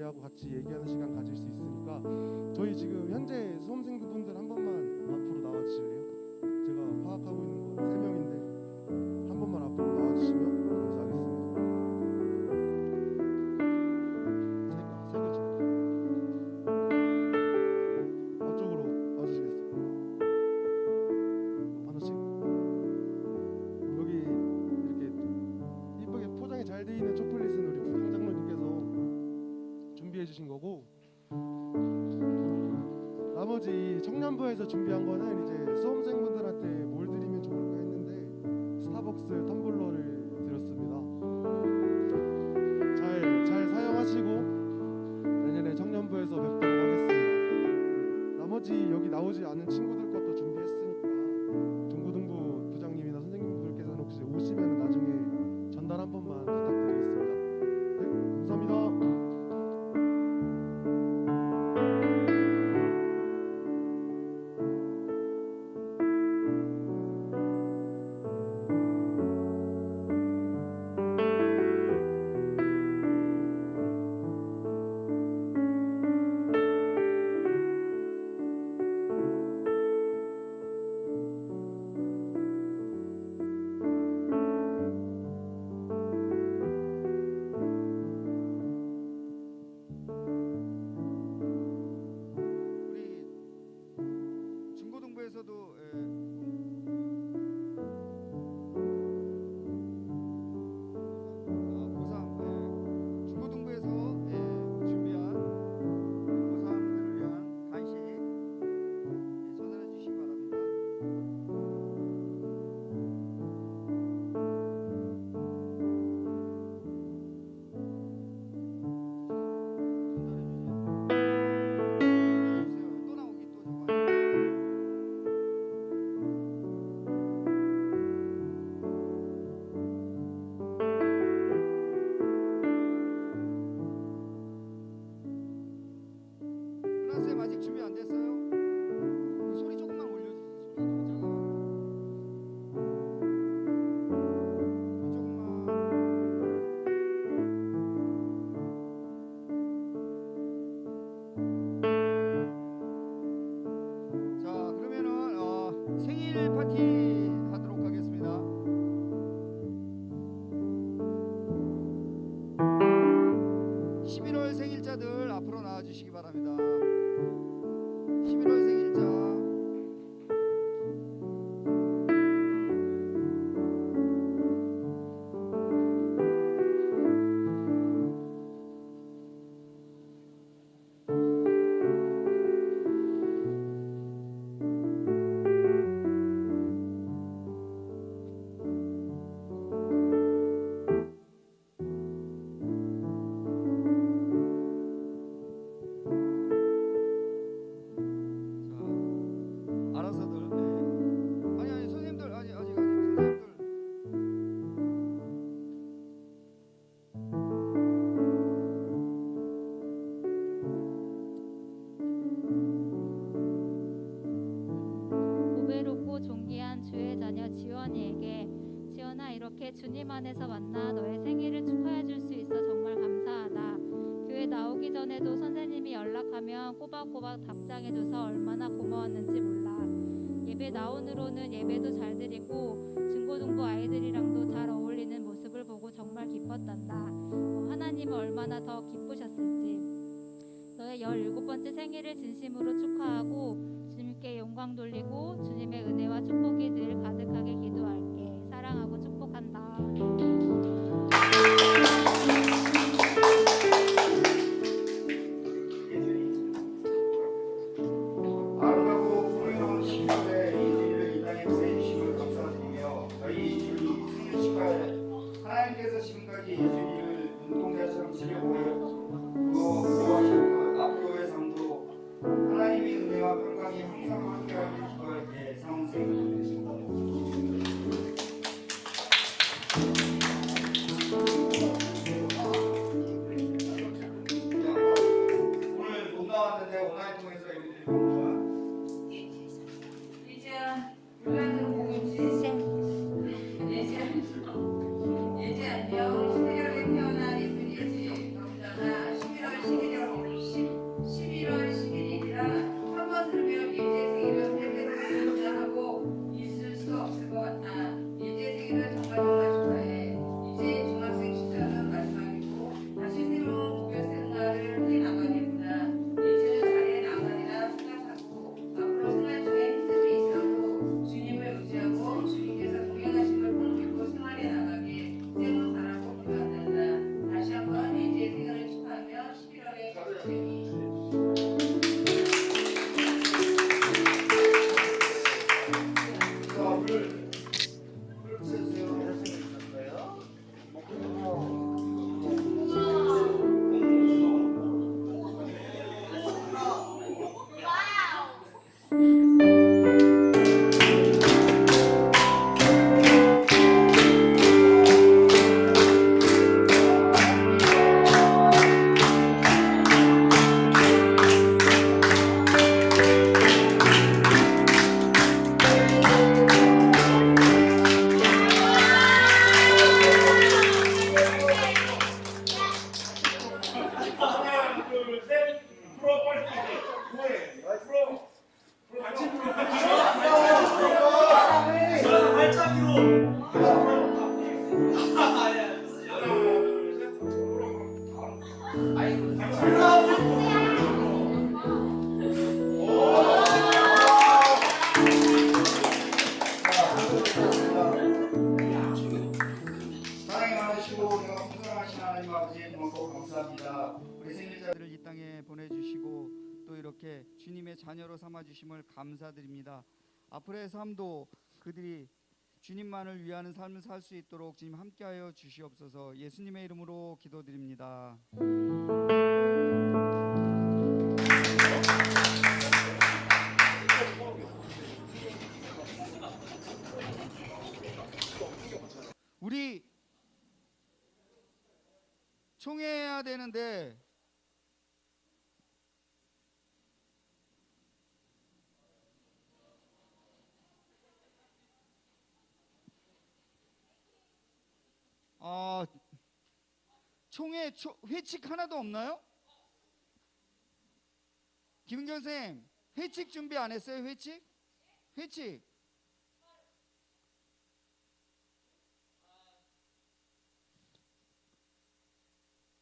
자리하고 같이 얘기하는 시간 가질 수 있으니까 저희 지금 현재 수험생분들 한 번만 앞으로 나와 주실래요? 제가 파악하고 있는 건 3명인데 한 번만 앞으로 나와 주시면 감사하겠습니다. 앞쪽으로 와주시겠어요? 하나씩. 여기 이렇게 이쁘게 포장이 잘 돼 있는 초콜릿은 우리 부장장로님께서 준비해 주신 거고, 나머지 청년부에서 준비한 거는 이제 수험생분들한테 뭘 드리면 좋을까 했는데 스타벅스 텀블러를 드렸습니다. 잘 사용하시고 내년에 청년부에서 뵙도록 하겠습니다. 나머지 여기 나오지 않은 친구들 것도 준비했으니까 중고등부 부장님이나 선생님들께서는 혹시 오시면 나중에 전달 한 번만 부탁드리겠습니다. 네, 감사합니다. 우리 중고등부에서도 고3 중고등부에서 준비한 고3들을 위한 간식 전달해 주시기 바랍니다. 또 나오기 또 좋아요. 클라스에 아직 준비 안 됐어요? 그 소리 조금만 올려주세요. 소리가 너무 작아. 조금만. 자, 그러면은 생일 파티 하도록 하겠습니다. 11월 생일자들 앞으로 나와주시기 바랍니다. 11월 생일자. 자, 알아서들. 아니 선생님들 아직 선생님들. 보배롭고 존귀한 주의 자녀 지원이에게, 지원아, 이렇게 주님 안에서 만나 너의 생일을 축하해 줄 수 있어 정말 감사하다. 교회 나오기 전에도 선생님이 연락하면 꼬박꼬박 답장해줘서 얼마나 고마웠는지 몰라. 예배 나온 후로는 예배도 잘 드리고 중고등부 아이들이랑도 잘 어울리는 모습을 보고 정말 기뻤단다. 하나님은 얼마나 더 기쁘셨을지. 너의 17번째 생일을 진심으로 축하하고 주님께 영광 돌리고 주님의 은혜와 축복이 늘 가득하게 기도할게. 사랑하고 축복한다. 아름답고 풍요로운 신년의 이주일을 이 땅에 보내주심을 감사드리며 저희 이주일 생일 축하에 하나님께서 지금까지 이주일을 눈동자처럼 지켜보고 보호하셨고 앞으로의 삶도 하나님의 은혜와 평강이 항상 함께하길 기도할 상생을 드리십니다. 오늘 못 나왔는데 온라인 통해서 예배 드리고 예지 안녕. 11월에 태어난 예쁜 예지. 너무나 11월 11일 크시고 내가 풍성하신 하나님 아버지 고맙고 감사합니다. 우리 생일자 들을 이 땅에 보내주시고 또 이렇게 주님의 자녀로 삼아주심을 감사드립니다. 앞으로의 삶도 그들이 주님만을 위하는 삶을 살 수 있도록 주님 함께하여 주시옵소서. 예수님의 이름으로 기도드립니다. 우리 총회해야 되는데 회칙 하나도 없나요? 김은경 선생님 회칙 준비 안 했어요? 회칙?